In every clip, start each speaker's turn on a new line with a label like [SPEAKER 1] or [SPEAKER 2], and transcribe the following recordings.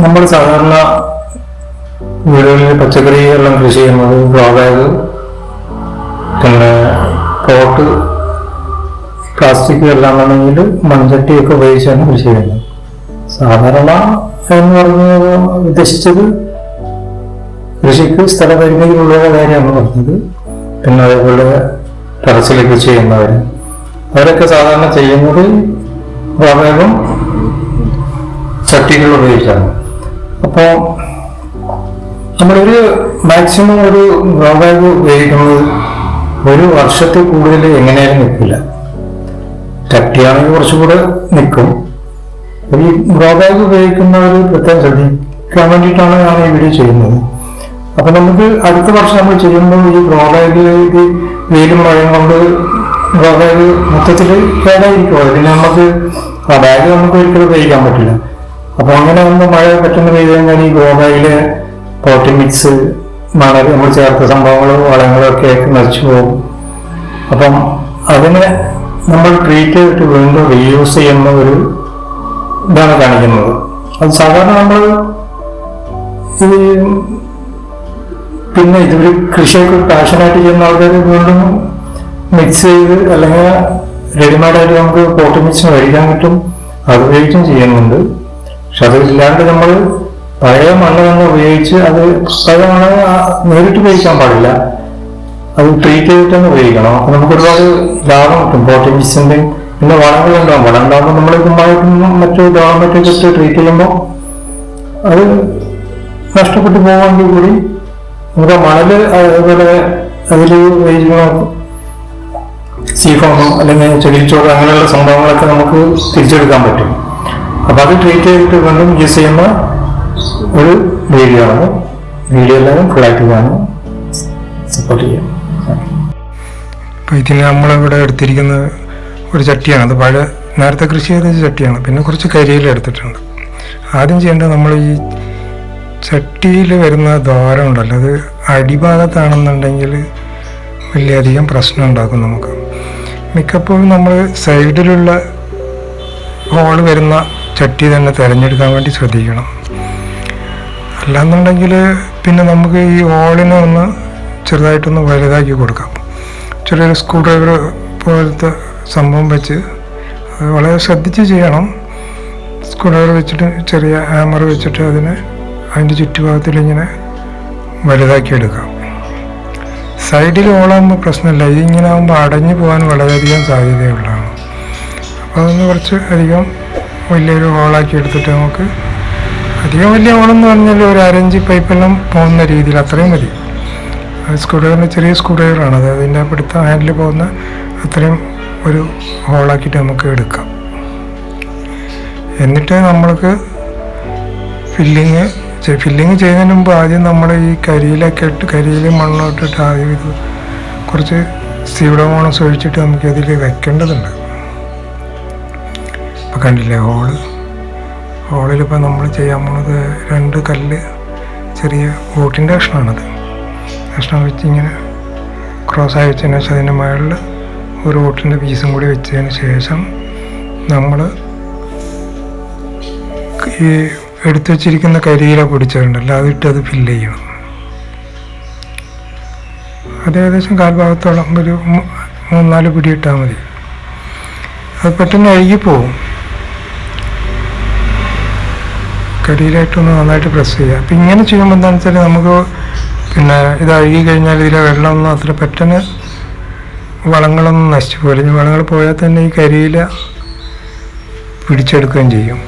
[SPEAKER 1] നമ്മൾ സാധാരണ വീടുകളിൽ പച്ചക്കറിയെല്ലാം കൃഷി ചെയ്യുന്നത് ഗ്രോ ബാഗ്, പിന്നെ പോട്ട്, പ്ലാസ്റ്റിക് എല്ലാം ആണെങ്കിൽ മൺചട്ടിയൊക്കെ ഉപയോഗിച്ചാണ് കൃഷി ചെയ്യുന്നത്. സാധാരണ എന്ന് പറഞ്ഞത് ഉദ്ദേശിച്ചത് കൃഷിക്ക് സ്ഥലപരിമിതിയുള്ള കാര്യമാണ് പറഞ്ഞത്. പിന്നെ അതേപോലെ ടെറസിൽ കൃഷി ചെയ്യുന്നവർ അവരൊക്കെ സാധാരണ ചെയ്യുന്നത് ഗ്രോ ബാഗും ചട്ടികൾ ഉപയോഗിച്ചാണ്. അപ്പോൾ നമ്മളൊരു മാക്സിമം ഒരു ഗ്രോ ബാഗ് ഉപയോഗിക്കുന്നത് ഒരു വർഷത്തിൽ കൂടുതൽ എങ്ങനെയാലും നിൽക്കില്ല. ചട്ടിയാണെങ്കിൽ കുറച്ചുകൂടെ നിൽക്കും. ഈ ഗ്രോ ബാഗ് ഉപയോഗിക്കുന്നവർ പ്രത്യേകം ശ്രദ്ധിക്കാൻ വേണ്ടിയിട്ടാണ് ഞാൻ ഈ വീഡിയോ ചെയ്യുന്നത്. അപ്പൊ നമുക്ക് അടുത്ത വർഷം നമ്മൾ ചെയ്യുമ്പോൾ ഈ ഗ്രോ ബാഗ് ഇത് വെയിലും മഴയും കൊണ്ട് ഗ്രോ ബാഗ് മൊത്തത്തിൽ കേടായിരിക്കും. അതിന് നമുക്ക് ആ ബാഗ് നമുക്ക് ഒരിക്കലും ഉപയോഗിക്കാൻ പറ്റില്ല. അപ്പൊ അങ്ങനെ ആകുമ്പോൾ മഴ പെട്ടെന്ന് പെയ്ത് കഴിഞ്ഞാൽ ഈ ഗ്രോ ബാഗിലെ പോട്ടി മിക്സ്, മണൽ, നമ്മൾ ചേർത്ത സംഭവങ്ങളും വളങ്ങളൊക്കെ നശിച്ചു പോകും. അപ്പം അതിനെ നമ്മൾ ട്രീറ്റ് ചെയ്തിട്ട് വീണ്ടും റീയൂസ് ചെയ്യുന്ന ഒരു ഇതാണ് കാണിക്കുന്നത്. അത് സാധാരണ നമ്മൾ ഈ പിന്നെ ഇതൊരു കൃഷിയൊക്കെ പാഷനായിട്ട് ചെയ്യുന്ന ആൾക്കാർ വീണ്ടും മിക്സ് ചെയ്ത് അല്ലെങ്കിൽ റെഡിമെയ്ഡായിട്ട് നമുക്ക് പോട്ടി മിക്സ് മേടിക്കാൻ കിട്ടും, അത് ഉപയോഗിച്ചും ചെയ്യുന്നുണ്ട്. പക്ഷെ അതില്ലാണ്ട് നമ്മൾ പഴയ മണ്ണ് തന്നെ ഉപയോഗിച്ച് അത് പഴയ മണ്ണ് നേരിട്ട് ഉപയോഗിക്കാൻ പാടില്ല, അത് ട്രീറ്റ് ചെയ്തിട്ട് തന്നെ ഉപയോഗിക്കണം. അപ്പൊ നമുക്ക് ഒരുപാട് ലാഭം കിട്ടും പോട്ടി മിക്സിന്റെ. പിന്നെ വളങ്ങളുണ്ടാവും, വളം ഉണ്ടാകുമ്പോൾ നമ്മൾ ഇതുമായിട്ടും മറ്റു ഗവൺമെന്റൊക്കെ ഇട്ട് ട്രീറ്റ് ചെയ്യുമ്പോൾ അത് നഷ്ടപ്പെട്ടു പോകാമെങ്കിൽ കൂടി നമുക്ക് മണല് അതുപോലെ അതിൽ സീഫോമോ അല്ലെങ്കിൽ ചെടിച്ചോറ് അങ്ങനെയുള്ള സംഭവങ്ങളൊക്കെ നമുക്ക് തിരിച്ചെടുക്കാൻ പറ്റും. അപ്പൊ അത് ട്രീറ്റ് ചെയ്തിട്ട് വീണ്ടും യൂസ് ചെയ്യുന്ന ഒരു വീഡിയോ ആണ്. വീഡിയോ എല്ലാവരും ഫുള്ളായിട്ട് കാണും, സപ്പോർട്ട് ചെയ്യാം.
[SPEAKER 2] അപ്പോൾ ഇതിന് നമ്മളിവിടെ എടുത്തിരിക്കുന്ന ഒരു ചട്ടിയാണ്. അത് പഴയ നേരത്തെ കൃഷി ചെയ്ത ചട്ടിയാണ്. പിന്നെ കുറച്ച് കരിയില എടുത്തിട്ടുണ്ട്. ആദ്യം ചെയ്യേണ്ടത് നമ്മൾ ഈ ചട്ടിയിൽ വരുന്ന ദ്വാരം ഉണ്ടല്ലോ, അത് അടിഭാഗത്താണെന്നുണ്ടെങ്കിൽ വലിയധികം പ്രശ്നം ഉണ്ടാക്കും നമുക്ക്. മിക്കപ്പോഴും നമ്മൾ സൈഡിലുള്ള ഹോൾ വരുന്ന ചട്ടി തന്നെ തിരഞ്ഞെടുക്കാൻ വേണ്ടി ശ്രദ്ധിക്കണം. അല്ലാന്നുണ്ടെങ്കിൽ പിന്നെ നമുക്ക് ഈ ഹോളിനെ ഒന്ന് ചെറുതായിട്ടൊന്ന് വലുതാക്കി കൊടുക്കാം. ചെറിയൊരു സ്ക്രൂ ഡ്രൈവർ പോലത്തെ സംഭവം വെച്ച് അത് വളരെ ശ്രദ്ധിച്ച് ചെയ്യണം. സ്ക്രൂ ഡ്രൈവർ വെച്ചിട്ട് ചെറിയ ഹാമർ വെച്ചിട്ട് അതിൻ്റെ ചുറ്റുഭാഗത്തിൽ ഇങ്ങനെ വലുതാക്കി എടുക്കാം. സൈഡിൽ ഹോളാകുമ്പോൾ പ്രശ്നമില്ല, ഇതിങ്ങനെ ആകുമ്പോൾ അടഞ്ഞു പോകാൻ വളരെയധികം സാധ്യതയുള്ളതാണ്. അപ്പോൾ അതൊന്ന് കുറച്ച് അധികം വലിയൊരു ഹോളാക്കി എടുത്തിട്ട് നമുക്ക് അധികം വലിയ ഹോളെന്ന് പറഞ്ഞാൽ ഒരു അരഞ്ച് പൈപ്പെല്ലാം പോകുന്ന രീതിയിൽ അത്രയും മതി. സ്ക്രൂ ഡ്രൈവറിന് ചെറിയ സ്ക്രൂ ഡ്രൈവറാണ്, അത് അതിൻ്റെ പിടുത്ത ഹാൻഡിൽ പോകുന്ന അത്രയും ഒരു ഹോളാക്കിയിട്ട് നമുക്ക് എടുക്കാം. എന്നിട്ട് നമ്മൾക്ക് ഫില്ലിങ് ചെയ്യുന്നതിന് മുമ്പ് ആദ്യം നമ്മൾ ഈ കരിയിലും മണ്ണും ഇട്ടിട്ട് ആദ്യം ഇത് കുറച്ച് സ്യൂഡോമോണസ് ഒഴിച്ചിട്ട് നമുക്ക് അതിൽ വെക്കേണ്ടതുണ്ട്. ഇപ്പം കണ്ടില്ലേ ഹോളിലിപ്പോൾ നമ്മൾ ചെയ്യാൻ പോണത് 2 കല്ല് ചെറിയ ഓട്ടിൻ്റെ കഷ്ണമാണത്. കഷ്ണം വെച്ച് ഇങ്ങനെ ക്രോസായി വെച്ചതിന് ശേഷം അതിൻ്റെ മുകളിൽ ഒരു ഓട്ടിൻ്റെ പീസും കൂടി വെച്ചതിന് ശേഷം നമ്മൾ ഈ എടുത്തു വെച്ചിരിക്കുന്ന കരിയില പൊടിച്ചിട്ടുണ്ടല്ലോ അത് ഫില്ല് ചെയ്യണം. അത് ഏകദേശം കാൽഭാഗത്തോളം ഒരു 3-4 പിടി ഇട്ടാൽ മതി. അത് പെട്ടെന്ന് അഴുകിപ്പോവും. കരിയിലായിട്ടൊന്ന് നന്നായിട്ട് പ്രസ് ചെയ്യുക. അപ്പം ഇങ്ങനെ ചെയ്യുമ്പോൾ എന്താണെന്ന് വെച്ചാൽ നമുക്ക് പിന്നെ ഇത് അഴുകി കഴിഞ്ഞാൽ ഇതിലെ വെള്ളമൊന്നും അത്ര പെട്ടെന്ന് വളങ്ങളൊന്നും നശിച്ചു പോയില്ല. വളങ്ങൾ പോയാൽ തന്നെ ഈ കരിയില പിടിച്ചെടുക്കുകയും ചെയ്യും.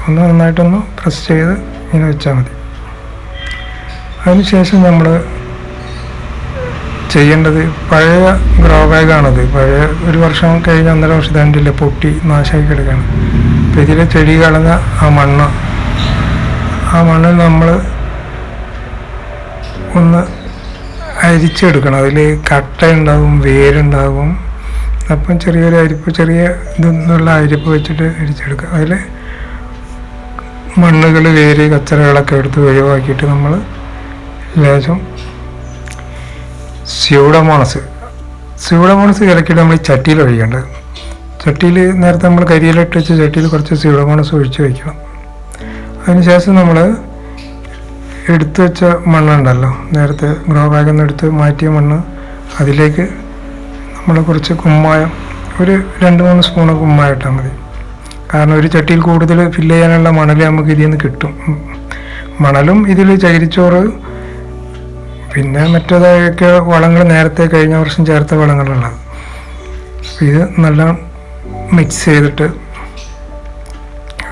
[SPEAKER 2] ഒന്ന് നന്നായിട്ടൊന്ന് പ്രസ് ചെയ്ത് ഇങ്ങനെ വെച്ചാൽ മതി. അതിനുശേഷം നമ്മൾ ചെയ്യേണ്ടത് പഴയ ഗ്രോ ബാഗാണത്. പഴയ 1 വർഷം കഴിഞ്ഞ് 1.5 വർഷത്തെ കണ്ടില്ലേ പൊട്ടി നാശമായി കിടക്കുകയാണ്. അപ്പോൾ ഇതിലെ ചെടി കളഞ്ഞ ആ മണ്ണിൽ നമ്മൾ ഒന്ന് അരിച്ചെടുക്കണം. അതിൽ കട്ട ഉണ്ടാകും, വേരുണ്ടാകും. അപ്പം ചെറിയൊരു അരിപ്പ്, ചെറിയ ഇതൊന്നുള്ള അരിപ്പ് വെച്ചിട്ട് അരിച്ചെടുക്കുക. അതിൽ മണ്ണുകൾ, വേര്, കച്ചറകളൊക്കെ എടുത്ത് ഒഴിവാക്കിയിട്ട് നമ്മൾ ലേശം സ്യൂഡോമോണസ് കലക്കിയിട്ട് നമ്മൾ ഈ ചട്ടിയിൽ ഒഴിക്കേണ്ടത്. ചട്ടിയിൽ നേരത്തെ നമ്മൾ കരിയിലിട്ട് വെച്ച് ചട്ടിയിൽ കുറച്ച് സ്യൂഡോമോണസ് ഒഴിച്ച് വയ്ക്കണം. അതിനുശേഷം നമ്മൾ എടുത്തു വെച്ച മണ്ണുണ്ടല്ലോ, നേരത്തെ ഗ്രോ ബാഗിൽ നിന്ന് എടുത്ത് മാറ്റിയ മണ്ണ്, അതിലേക്ക് നമ്മൾ കുറച്ച് കുമ്മായം, ഒരു 2-3 സ്പൂണ് കുമ്മായം ഇട്ടാൽ മതി. കാരണം ഒരു ചട്ടിയിൽ കൂടുതൽ ഫില്ല് ചെയ്യാനുള്ള മണൽ നമുക്ക് ഇതിൽ നിന്ന് കിട്ടും. മണലും ഇതിൽ ചകിരിച്ചോറ്, പിന്നെ മറ്റേതൊക്കെ വളങ്ങൾ നേരത്തെ കഴിഞ്ഞ വർഷം ചേർത്ത വളങ്ങളുള്ളത്. ഇത് നല്ല മിക്സ് ചെയ്തിട്ട്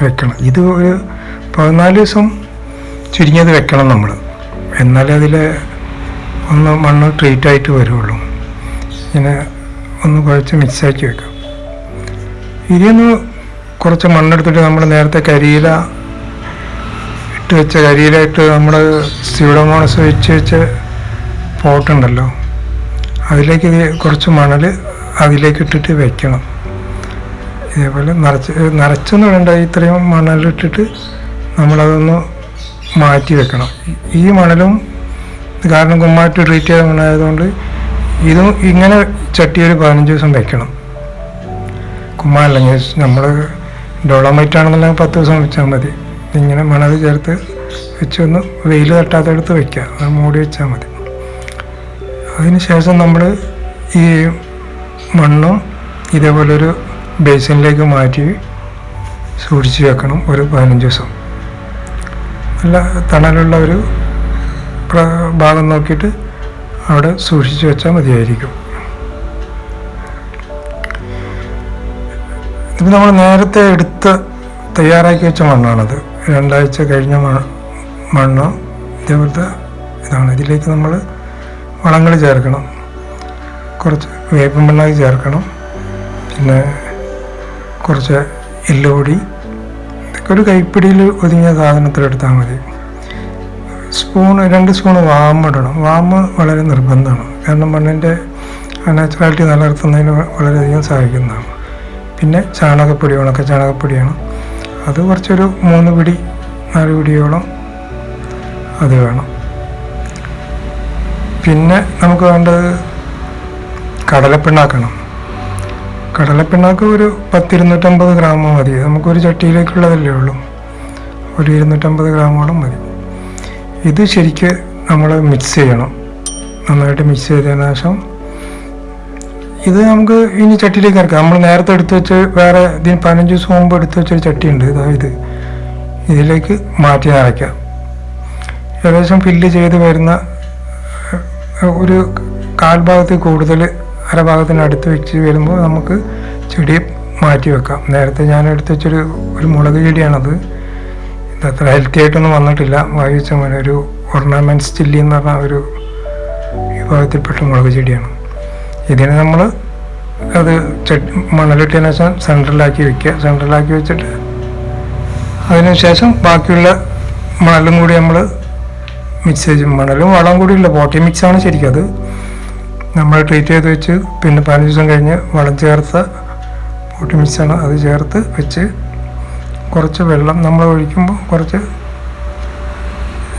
[SPEAKER 2] വെക്കണം. ഇത് ഒരു 14 ദിവസം ചുരുങ്ങിയത് വെക്കണം നമ്മൾ, എന്നാലേ അതിൽ ഒന്ന് മണ്ണ് ട്രീറ്റായിട്ട് വരുള്ളൂ. ഇങ്ങനെ ഒന്ന് കുഴച്ച് മിക്സാക്കി വെക്കാം. ഇതിന്ന് കുറച്ച് മണ്ണെടുത്തിട്ട് നമ്മൾ നേരത്തെ കരിയില ഇട്ട് വെച്ച കരിയിലായിട്ട് നമ്മൾ സ്യൂഡോമോണസ് വെച്ച പോട്ടുണ്ടല്ലോ, അതിലേക്ക് കുറച്ച് മണൽ അതിലേക്ക് ഇട്ടിട്ട് വെക്കണം. ഇതേപോലെ നിറച്ചൊന്നും വേണ്ട, ഇത്രയും മണലിട്ടിട്ട് നമ്മളതൊന്ന് മാറ്റി വെക്കണം. ഈ മണലും കാരണം കുമ്മായിട്ട് ട്രീറ്റ് ചെയ്ത മണ്ണായതുകൊണ്ട് ഇതും ഇങ്ങനെ ചട്ടി ഒരു 15 ദിവസം വെക്കണം. കുമ്മാല്ലെങ്കിൽ നമ്മൾ ഡോളമൈറ്റ് ആണെന്നുണ്ടെങ്കിൽ 10 ദിവസം വെച്ചാൽ മതി. ഇങ്ങനെ മണൽ ചേർത്ത് വെച്ചൊന്ന് വെയിൽ തട്ടാത്തടുത്ത് വെക്കുക, അത് മൂടി വെച്ചാൽ മതി. അതിന് ശേഷം നമ്മൾ ഈ മണ്ണും ഇതേപോലൊരു ബേസിനിലേക്ക് മാറ്റി സൂക്ഷിച്ച് വെക്കണം ഒരു 15 ദിവസം. നല്ല തണലുള്ള ഒരു ഭാഗം നോക്കിയിട്ട് അവിടെ സൂക്ഷിച്ച് വെച്ചാൽ മതിയായിരിക്കും. ഇത് നമ്മൾ നേരത്തെ എടുത്ത് തയ്യാറാക്കി വെച്ച മണ്ണാണത്. 2 ആഴ്ച കഴിഞ്ഞ മണ്ണ് ഇതേപോലത്തെ ഇതാണ്. ഇതിലേക്ക് നമ്മൾ വളങ്ങൾ ചേർക്കണം, കുറച്ച് വേപ്പിൻ പിണ്ണാക്ക് ചേർക്കണം, പിന്നെ കുറച്ച് എല്ലുപൊടി, ഇതൊക്കെ ഒരു കൈപ്പിടിയിൽ ഒതുങ്ങിയ സാധനത്തിലെടുത്താൽ മതി. 2 സ്പൂൺ വാമിടണം. വാമ് വളരെ നിർബന്ധമാണ്, കാരണം മണ്ണിൻ്റെ നാച്ചുറാലിറ്റി നിലനിർത്തുന്നതിന് വളരെയധികം സഹായിക്കുന്നതാണ്. പിന്നെ ചാണകപ്പൊടി, ഉണക്ക ചാണകപ്പൊടിയാണ്, അത് കുറച്ചൊരു 3 പിടി 4 പിടിയോളം അത് വേണം. പിന്നെ നമുക്ക് വേണ്ടത് കടലപ്പിണ്ണാക്കണം. കടലപ്പിണ്ണാക്ക് ഒരു 250 ഗ്രാം മതി. നമുക്കൊരു ചട്ടിയിലേക്കുള്ളതല്ലേ ഉള്ളൂ, ഒരു 250 ഗ്രാമോളം മതി. ഇത് ശരിക്ക് നമ്മൾ മിക്സ് ചെയ്യണം. നന്നായിട്ട് മിക്സ് ചെയ്തതിന് ശേഷം ഇത് നമുക്ക് ഇനി ചട്ടിയിലേക്ക് ഇറക്കാം. നമ്മൾ നേരത്തെ എടുത്ത് വെച്ച് വേറെ ഇതിന് 15 ദിവസം മുമ്പ് എടുത്ത് വെച്ചൊരു ചട്ടിയുണ്ട്, ഇതായത് ഇതിലേക്ക് മാറ്റി നിറയ്ക്കാം. ഏകദേശം ഫില്ല് ചെയ്ത് വരുന്ന ഒരു 1/4 ഭാഗത്തിൽ കൂടുതൽ അരഭാഗത്തിനടുത്ത് വെച്ച് വരുമ്പോൾ നമുക്ക് ചെടി മാറ്റി വെക്കാം. നേരത്തെ ഞാൻ എടുത്ത് വെച്ചൊരു മുളക് ചെടിയാണത്. ഇതത്ര ഹെൽത്തി ആയിട്ടൊന്നും വന്നിട്ടില്ല. വായിച്ച പോലെ ഒരു ഓർണമെൻറ്റ്സ് ചില്ലി എന്ന് പറഞ്ഞ ഒരു വിഭാഗത്തിൽപ്പെട്ട മുളക് ചെടിയാണ്. ഇതിന് നമ്മൾ അത് മണലിട്ടതിന് ശേഷം സെൻട്രലാക്കി വെക്കുക. സെൻട്രലാക്കി വെച്ചിട്ട് അതിനുശേഷം ബാക്കിയുള്ള മണലും കൂടി നമ്മൾ മിക്സ് ചെയ്ത്, മണലും വളം കൂടി ഇല്ല, പോട്ടി മിക്സാണ് ശരിക്കും. അത് നമ്മൾ ട്രീറ്റ് ചെയ്ത് വെച്ച് പിന്നെ 15 ദിവസം കഴിഞ്ഞ് വളം ചേർത്ത പോട്ടി മിക്സാണ്, അത് ചേർത്ത് വെച്ച് കുറച്ച് വെള്ളം നമ്മൾ ഒഴിക്കുമ്പോൾ കുറച്ച്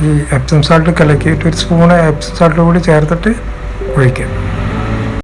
[SPEAKER 2] ഈ എപ്സം സാൾട്ട് കലക്കിയിട്ട് 1 സ്പൂണ് എപ്സം സാൾട്ട് കൂടി ചേർത്തിട്ട് ഒഴിക്കാം.